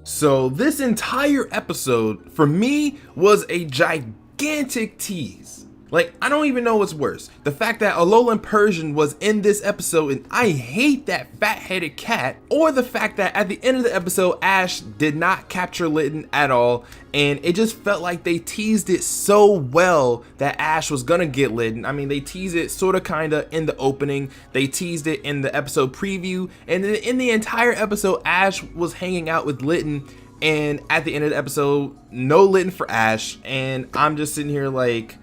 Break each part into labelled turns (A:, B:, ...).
A: So this entire episode for me was a gigantic tease. Like, I don't even know what's worse. The fact that Alolan Persian was in this episode and I hate that fat-headed cat, or the fact that at the end of the episode, Ash did not capture Litten at all, and it just felt like they teased it so well that Ash was gonna get Litten. I mean, they teased it sorta kinda in the opening, they teased it in the episode preview, and then in the entire episode, Ash was hanging out with Litten, and at the end of the episode, no Litten for Ash, and I'm just sitting here like,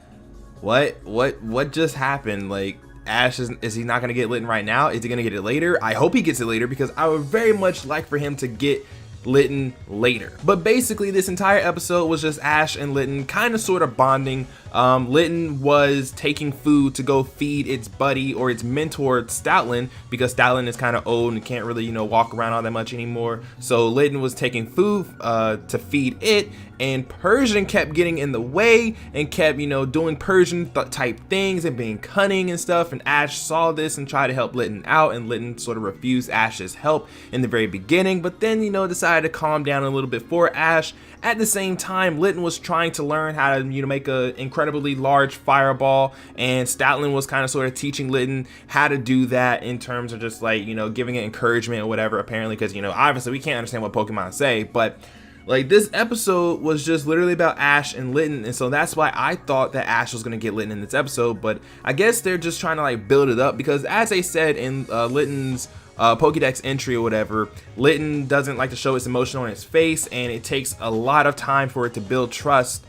A: what just happened? Like, Ash is he not gonna get Litten right now? Is he gonna get it later? I hope he gets it later, because I would very much like for him to get Litten later. But basically this entire episode was just Ash and Litten kind of sort of bonding. Litten was taking food to go feed its buddy or its mentor Stoutland, because Stoutland is kind of old and can't really, you know, walk around all that much anymore. So Litten was taking food to feed it, and Persian kept getting in the way and kept, you know, doing Persian type things and being cunning and stuff, and Ash saw this and tried to help Litten out, and Litten sort of refused Ash's help in the very beginning, but then, you know, decided to calm down a little bit for Ash. At the same time, Litten was trying to learn how to, you know, make an incredibly large fireball, and Stoutland was kind of sort of teaching Litten how to do that in terms of just like, you know, giving it encouragement or whatever, apparently, because, you know, obviously we can't understand what Pokemon say, but like this episode was just literally about Ash and Litten, and so that's why I thought that Ash was gonna get Litten in this episode. But I guess they're just trying to like build it up, because as they said in Litten's Pokedex entry or whatever, Litten doesn't like to show its emotion on its face, and it takes a lot of time for it to build trust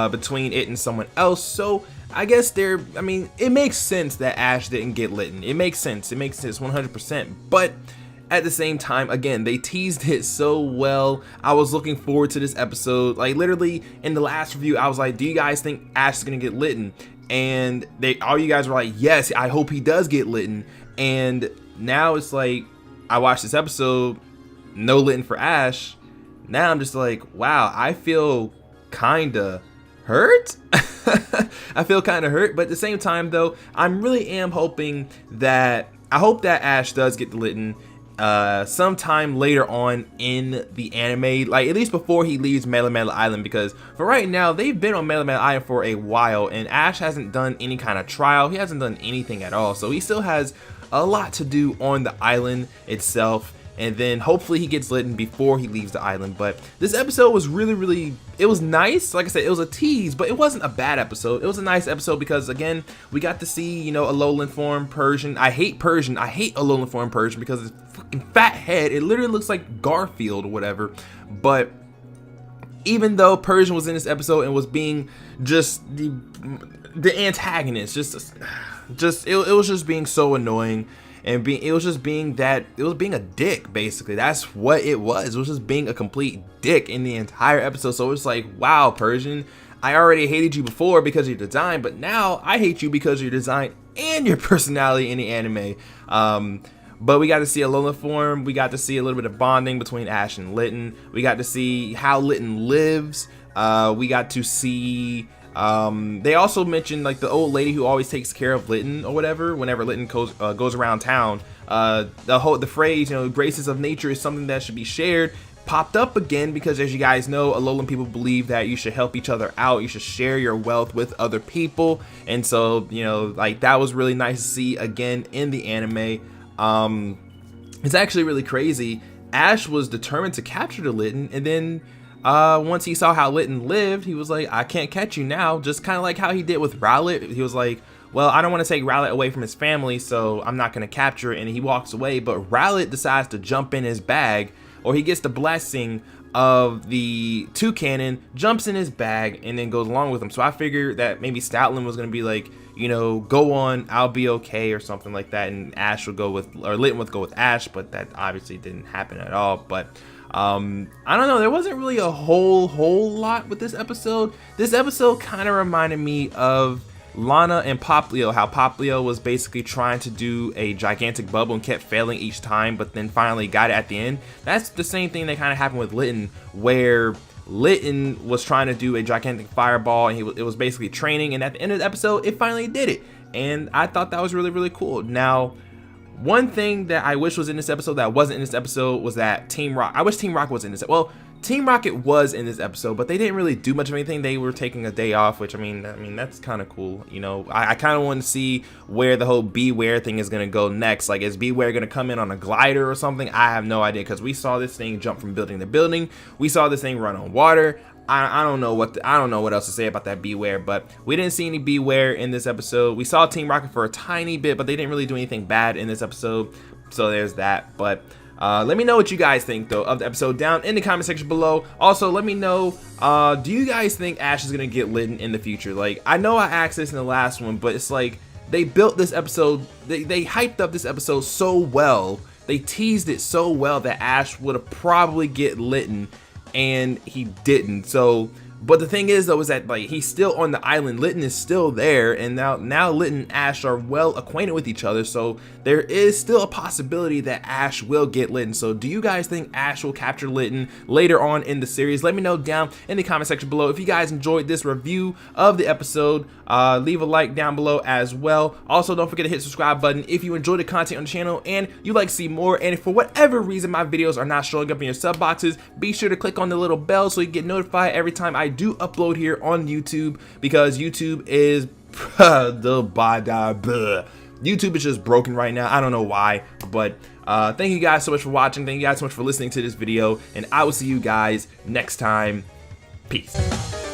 A: between it and someone else. So I guess I mean, it makes sense that Ash didn't get Litten. It makes sense 100%, but at the same time, again, they teased it so well. I was looking forward to this episode. Like literally in the last review, I was like, do you guys think Ash is gonna get Litten? And all you guys were like, yes, I hope he does get Litten. And now it's like, I watched this episode, no Litten for Ash. Now I'm just like, wow, I feel kinda hurt. I feel kind of hurt, but at the same time though, I hope that Ash does get the Litten sometime later on in the anime, like at least before he leaves Melemele Island, because for right now they've been on Melemele Island for a while and Ash hasn't done any kind of trial. He hasn't done anything at all, so he still has a lot to do on the island itself, and then hopefully he gets Litten before he leaves the island. But this episode was really, it was nice. Like I said, it was a tease, but it wasn't a bad episode. It was a nice episode because again, we got to see, you know, Alolan form Persian. I hate Alolan form Persian because it's fucking fat head. It literally looks like Garfield or whatever. But even though Persian was in this episode and was being just the antagonist, it was just being so annoying. And it was being a dick, basically. That's what it was. It was just being a complete dick in the entire episode. So it's like, wow, Persian, I already hated you before because of your design, but now I hate you because of your design and your personality in the anime. But we got to see Alolan form. We got to see a little bit of bonding between Ash and Litten. We got to see how Litten lives. We got to see... they also mentioned like the old lady who always takes care of Litten or whatever whenever Litten goes around town. The phrase, you know, graces of nature is something that should be shared, popped up again because, as you guys know, Alolan people believe that you should help each other out. You should share your wealth with other people, and so, you know, like that was really nice to see again in the anime. It's actually really crazy. Ash was determined to capture the Litten, and then once he saw how Litten lived, he was like, I can't catch you now. Just kind of like how he did with Rowlet. He was like, well, I don't want to take Rowlet away from his family, so I'm not going to capture it, and he walks away. But Rowlet decides to jump in his bag, or he gets the blessing of the Toucannon, jumps in his bag, and then goes along with him. So I figured that maybe Stoutland was going to be like, you know, go on, I'll be okay, or something like that, and Ash would go with, or Litten would go with Ash, but that obviously didn't happen at all. But I don't know, there wasn't really a whole lot with this episode. This episode kind of reminded me of Lana and Poplio, how Poplio was basically trying to do a gigantic bubble and kept failing each time, but then finally got it at the end. That's the same thing that kind of happened with Litten, where Litten was trying to do a gigantic fireball, and it was basically training, and at the end of the episode, it finally did it. And I thought that was really cool. Now, One thing that I wish was in this episode that wasn't in this episode was that Team Rocket. I wish Team Rocket was in this. Well, Team Rocket was in this episode, but they didn't really do much of anything. They were taking a day off, which I mean that's kind of cool. You know, I kind of want to see where the whole Beware thing is gonna go next. Like, is Beware gonna come in on a glider or something? I have no idea, because we saw this thing jump from building to building. We saw this thing run on water. I don't know what else to say about that Beware, but we didn't see any Beware in this episode. We saw Team Rocket for a tiny bit, but they didn't really do anything bad in this episode, so there's that. But let me know what you guys think though of the episode down in the comment section below. Also, let me know, do you guys think Ash is gonna get lit in the future? Like, I know I asked this in the last one, but it's like they built this episode, they hyped up this episode so well, they teased it so well that Ash would have probably get lit, and he didn't. So, but the thing is though, is that like he's still on the island. Litten is still there, and now Litten and Ash are well acquainted with each other, so there is still a possibility that Ash will get Litten. So do you guys think Ash will capture Litten later on in the series? Let me know down in the comment section below. If you guys enjoyed this review of the episode, leave a like down below as well. Also, don't forget to hit the subscribe button if you enjoy the content on the channel and you like to see more. And if for whatever reason my videos are not showing up in your sub boxes, be sure to click on the little bell so you get notified every time I do upload here on YouTube, because YouTube is YouTube is just broken right now. I don't know why, but thank you guys so much for watching. Thank you guys so much for listening to this video, and I will see you guys next time. Peace.